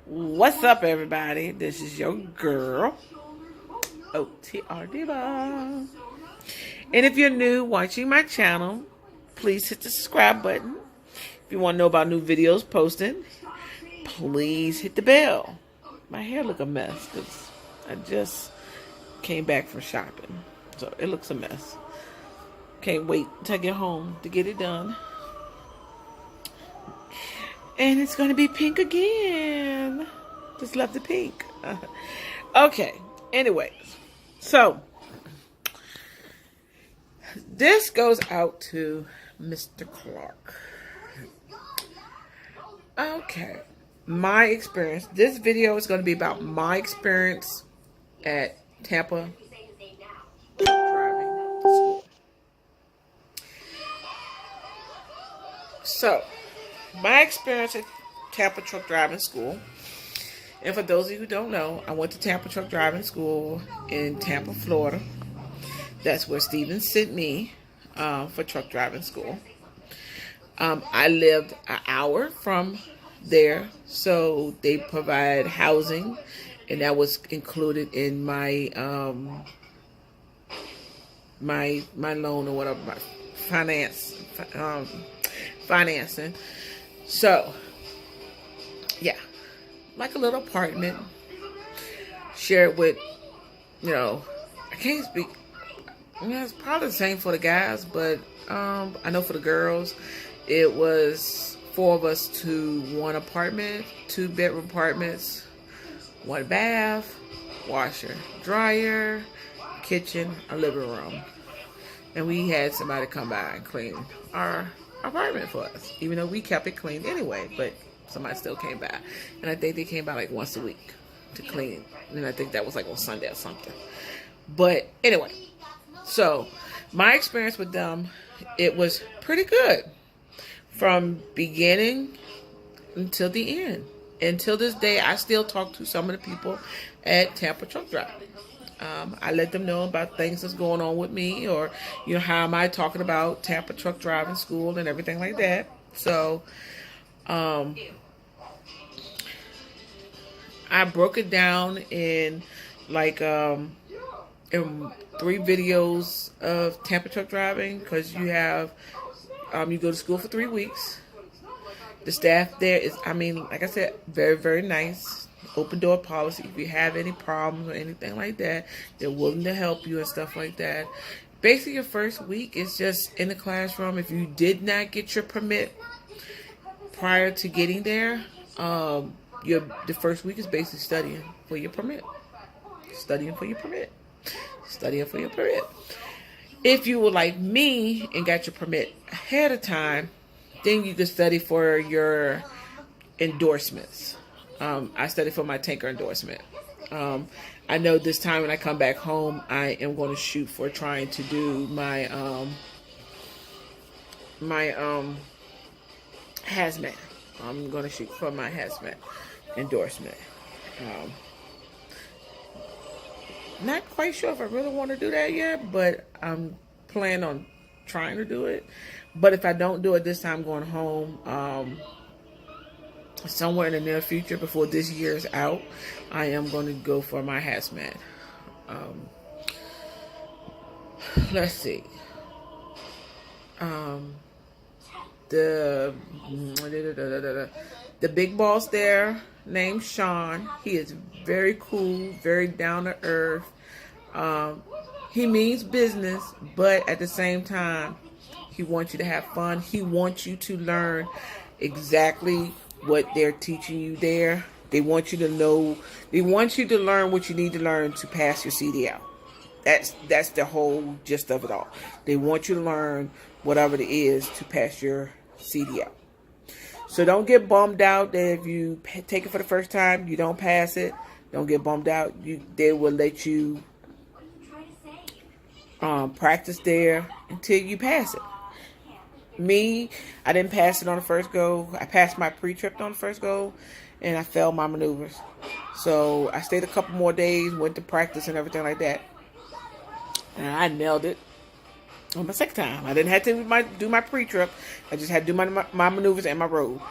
What's up, everybody? This is your girl, OTR Diva. And if you're new watching my channel, please hit the subscribe button. If you want to know about new videos posting, please hit the bell. My hair look a mess because I just came back from shopping, so it looks a mess. Can't wait till I get home to get it done. And it's going to be pink again. Just love the pink. Okay. Anyways. So, this goes out to Mr. Clark. Okay. My experience. This video is going to be about my experience at Tampa driving school. So, my experience at Tampa Truck Driving School, and for those of you who don't know, I went to Tampa Truck Driving School in Tampa, Florida. That's where Steven sent me for truck driving school. I lived an hour from there, so they provide housing, and that was included in my my loan or whatever, my financing. So, yeah, like a little apartment, shared with, I can't speak, it's probably the same for the guys, but I know for the girls, it was 4 of us to 1 apartment, 2-bedroom apartments, 1 bath, washer, dryer, kitchen, a living room. And we had somebody come by and clean our apartment for us, even though we kept it clean anyway, but somebody still came by, and I think they came by like once a week to clean, and I think that was like on Sunday or something. But anyway, so my experience with them, it was pretty good from beginning until the end. Until this day, I still talk to some of the people at Tampa Truck Driving. I let them know about things that's going on with me, or how am I talking about Tampa Truck Driving School and everything like that. So I broke it down in like in 3 videos of Tampa Truck Driving, because you have you go to school for 3 weeks. The staff there is, like I said, very, very nice. Open door policy. If you have any problems or anything like that, they're willing to help you and stuff like that. Basically, your first week is just in the classroom. If you did not get your permit prior to getting there, the first week is basically studying for your permit. Studying for your permit. Studying for your permit. If you were like me and got your permit ahead of time, then you could study for your endorsements. I studied for my tanker endorsement. I know this time when I come back home, I am going to shoot for trying to do my hazmat. I'm going to shoot for my hazmat endorsement. Not quite sure if I really want to do that yet, but I'm planning on trying to do it. But if I don't do it this time going home, somewhere in the near future, before this year is out, I am going to go for my hazmat. Let's see. The big boss there, named Sean. He is very cool, very down to earth. He means business, but at the same time, he wants you to have fun. He wants you to learn exactly what they're teaching you there. They want you to know. They want you to learn what you need to learn to pass your CDL. That's the whole gist of it all. They want you to learn whatever it is to pass your CDL. So don't get bummed out that if you take it for the first time, you don't pass it. Don't get bummed out. They will let you practice there until you pass it. Me, I didn't pass it on the first go. I passed my pre-trip on the first go, and I failed my maneuvers. So I stayed a couple more days, went to practice and everything like that. And I nailed it on my second time. I didn't have to do my pre-trip. I just had to do my maneuvers and my road.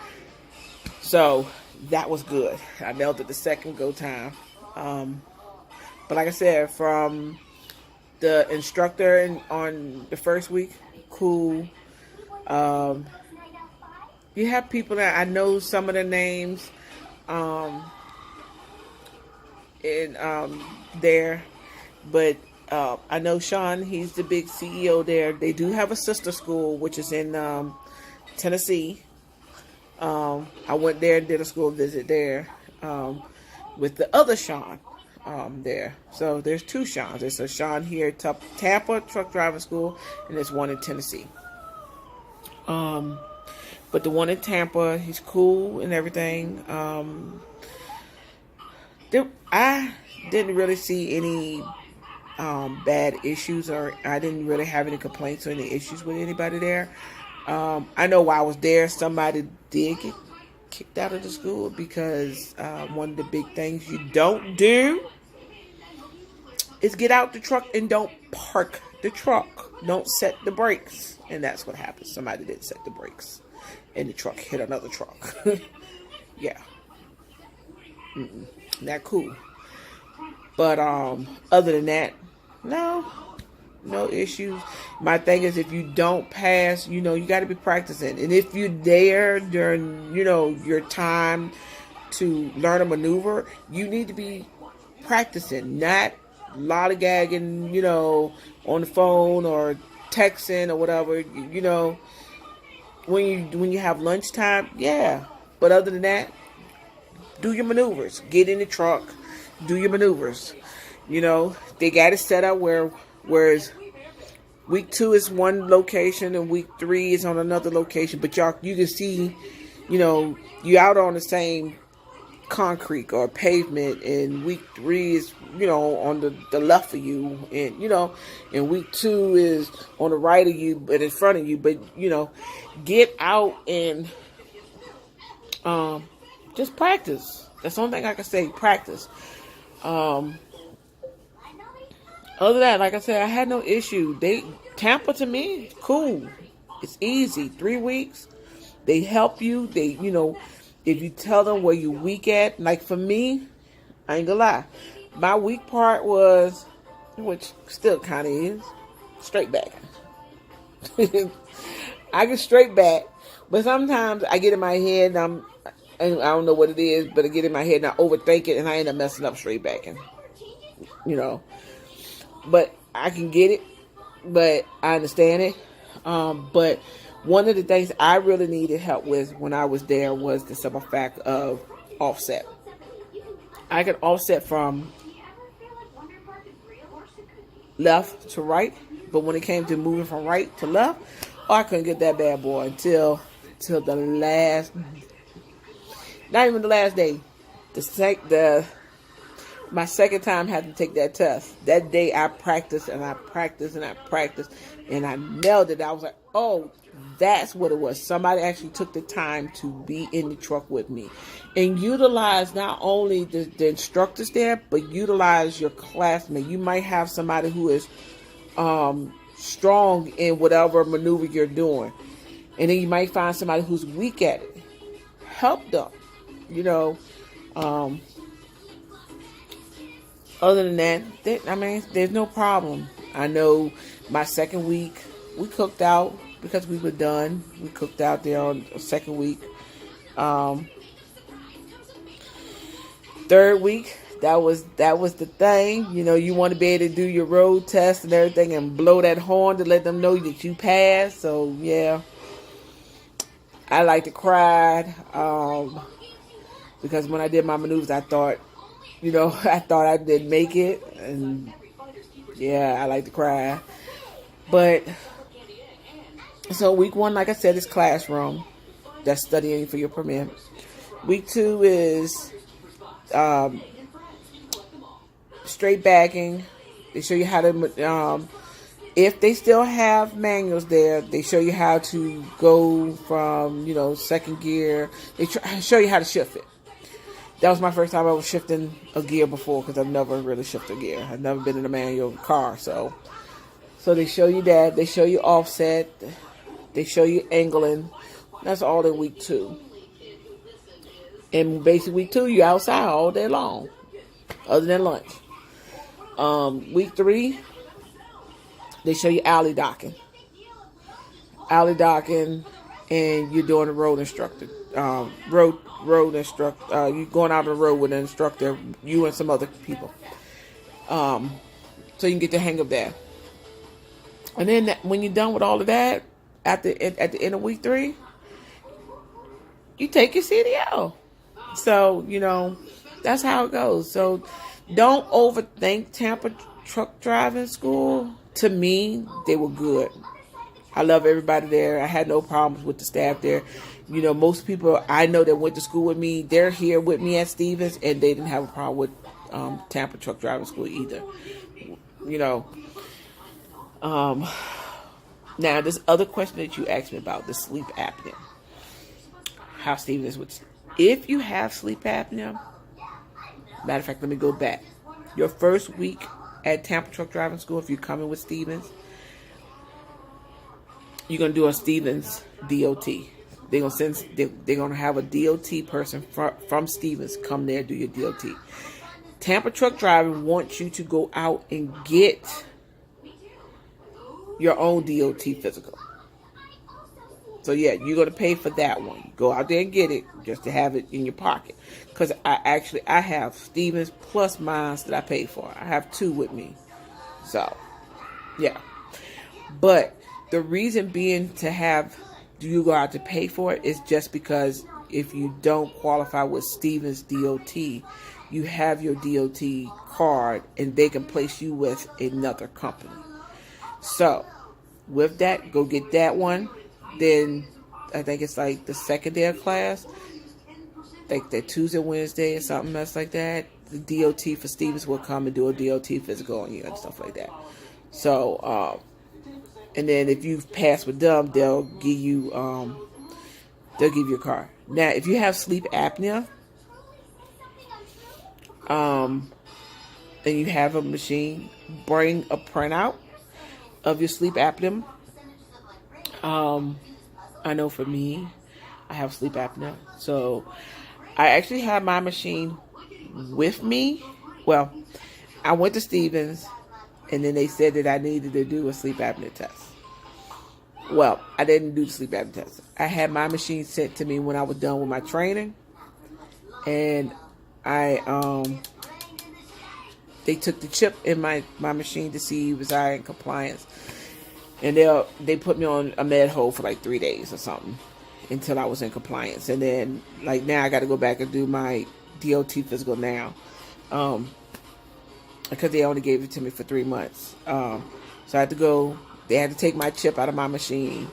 So, that was good. I nailed it the second go time. But like I said, from the instructor on the first week, cool. You have people that I know some of the names there, but I know Sean, he's the big CEO there. They do have a sister school, which is in Tennessee. I went there and did a school visit there with the other Sean there. So there's two Seans. There's a Sean here at Tampa Truck Driving School, and there's one in Tennessee. But the one in Tampa, he's cool and everything. I didn't really see any bad issues, or I didn't really have any complaints or any issues with anybody there. I know while I was there, somebody did get kicked out of the school because one of the big things you don't do is get out the truck and don't park the truck. Don't set the brakes. And that's what happened. Somebody didn't set the brakes, and the truck hit another truck. Yeah. Not cool. But other than that, no issues. My thing is, if you don't pass, you got to be practicing. And if you're there during, your time to learn a maneuver, you need to be practicing, not lollygagging, on the phone or texting or whatever, when you have lunchtime, yeah. But other than that, do your maneuvers. Get in the truck, do your maneuvers. They got it set up whereas week 2 is one location and week 3 is on another location. But you can see, you out on the same concrete or pavement, and week 3 is, on the left of you, and, and week 2 is on the right of you, but in front of you. But, get out and just practice. That's the only thing I can say, practice. Other than that, like I said, I had no issue. Tampa to me, cool. It's easy. 3 weeks. They help you. They, if you tell them where you're weak at, like for me, I ain't gonna lie. My weak part was, which still kind of is, straight back. I get straight back, but sometimes I get in my head and I don't know what it is, but I get in my head and I overthink it and I end up messing up straight backing. But I can get it, but I understand it. But one of the things I really needed help with when I was there was the simple fact of offset. I could offset from left to right, but when it came to moving from right to left, I couldn't get that bad boy until the last, not even the last day. My second time had to take that test. That day I practiced and I practiced and I practiced and I nailed it. I was like, oh, that's what it was. Somebody actually took the time to be in the truck with me and utilize not only the instructors there, but utilize your classmate. You might have somebody who is strong in whatever maneuver you're doing, and then you might find somebody who's weak at it. Help them, Other than that, there's no problem. I know my second week, we cooked out because we were done. We cooked out there on the second week. Third week, that was the thing. You want to be able to do your road test and everything and blow that horn to let them know that you passed. So, yeah. I like to cry because when I did my maneuvers, I thought I didn't make it, and yeah, I like to cry. But so week 1, like I said, is classroom. That's studying for your permit. Week 2 is straight backing. They show you how to, if they still have manuals there, they show you how to go from, second gear. They show you how to shift it. That was my first time I was shifting a gear before, because I've never really shifted a gear. I've never been in a manual car. So they show you that. They show you offset. They show you angling. That's all in week 2. And basically week 2, you're outside all day long, other than lunch. Week 3, they show you alley docking. And you're doing a road instructor. Road instructor. You're going out on the road with an instructor, you and some other people. So you can get the hang of that. And then when you're done with all of that, at the end of week 3, you take your CDL. So, that's how it goes. So don't overthink Tampa truck driving school. To me, they were good. I love everybody there. I had no problems with the staff there. Most people I know that went to school with me, they're here with me at Stevens, and they didn't have a problem with Tampa truck driving school either. Now, this other question that you asked me about, the sleep apnea. How Stevens would... If you have sleep apnea, matter of fact, let me go back. Your first week at Tampa truck driving school, if you're coming with Stevens, you're gonna do a Stevens DOT. They're gonna have a DOT person from Stevens come there and do your DOT. Tampa truck driving wants you to go out and get your own DOT physical. So yeah, you're gonna pay for that one. Go out there and get it just to have it in your pocket. Because I have Stevens plus mine that I paid for. I have 2 with me. So yeah, but the reason being do you go out to pay for it is just because if you don't qualify with Stevens DOT, you have your DOT card and they can place you with another company. So with that, go get that one. Then I think it's like the second day of class, like that Tuesday, Wednesday or something else like that. The DOT for Stevens will come and do a DOT physical on you and stuff like that. So, and then if you've passed with them, they'll give you a car. Now, if you have sleep apnea, and you have a machine, bring a printout of your sleep apnea. I know for me, I have sleep apnea, so I actually have my machine with me. Well, I went to Stevens, and then they said that I needed to do a sleep apnea test. Well, I didn't do the sleep apnea test. I had my machine sent to me when I was done with my training, and they took the chip in my machine to see was I in compliance. And they put me on a med hold for like 3 days or something until I was in compliance. And then like now I got to go back and do my DOT physical now, because they only gave it to me for 3 months. So I had to go. They had to take my chip out of my machine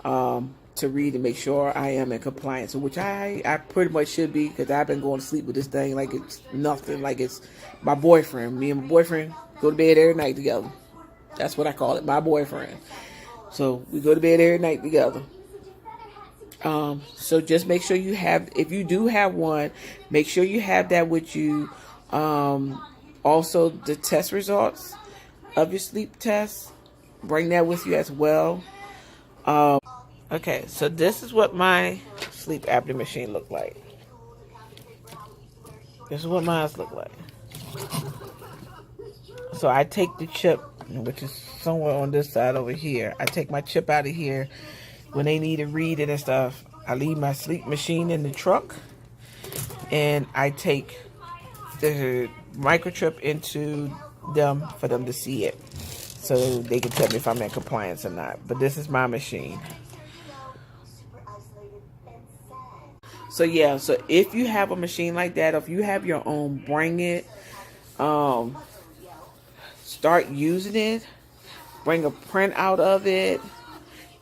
to read and make sure I am in compliance, which I pretty much should be, because I've been going to sleep with this thing like it's nothing, like it's my boyfriend. Me and my boyfriend go to bed every night together. That's what I call it, my boyfriend. So we go to bed every night together. So just make sure you have, if you do have one, make sure you have that with you. Also, the test results of your sleep test, bring that with you as well. Okay, so this is what my sleep apnea machine looked like. This is what mine look like. So I take the chip, which is somewhere on this side over here. I take my chip out of here when they need to read it and stuff. I leave my sleep machine in the truck, and I take the microchip into them for them to see it, so they can tell me if I'm in compliance or not. But this is my machine. So yeah, so if you have a machine like that, or if you have your own, bring it. Start using it. Bring a print out of it.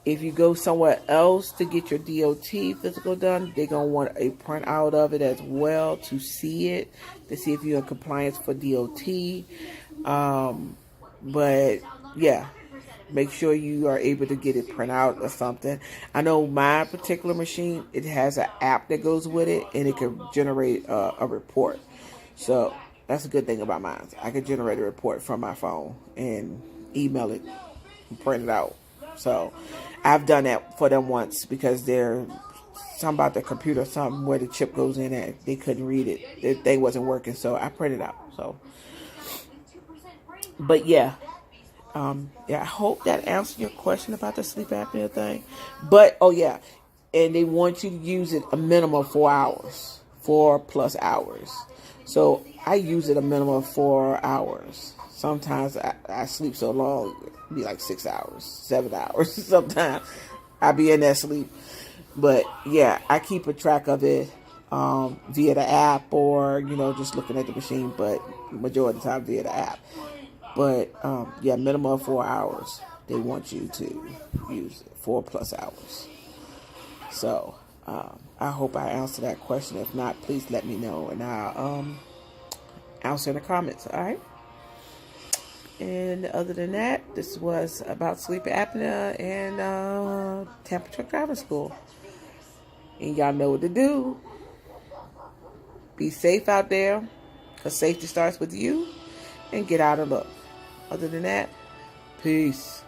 If you go somewhere else to get your DOT physical done, they're going to want a print out of it as well to see it, to see if you're in compliance for DOT. But yeah, make sure you are able to get it print out or something. I know my particular machine, it has an app that goes with it, and it can generate a report. So that's a good thing about mine. I can generate a report from my phone and email it and print it out. So I've done that for them once because they're something about the computer, something where the chip goes in at. They couldn't read it. The thing wasn't working, so I printed it out. So, but yeah. Yeah, I hope that answered your question about the sleep apnea thing. But, oh yeah, and they want you to use it a minimum of 4 hours, 4+ hours. So I use it a minimum of 4 hours. Sometimes I sleep so long, it'd be like 6 hours, 7 hours. Sometimes I be in that sleep. But yeah, I keep a track of it via the app or, just looking at the machine, but majority of the time via the app. But yeah, minimum of 4 hours. They want you to use it, 4+ hours. So I hope I answered that question. If not, please let me know, and I'll answer in the comments. All right. And other than that, this was about sleep apnea and Tampa Truck Driving School. And y'all know what to do. Be safe out there, because safety starts with you. And get out of luck. Other than that, peace.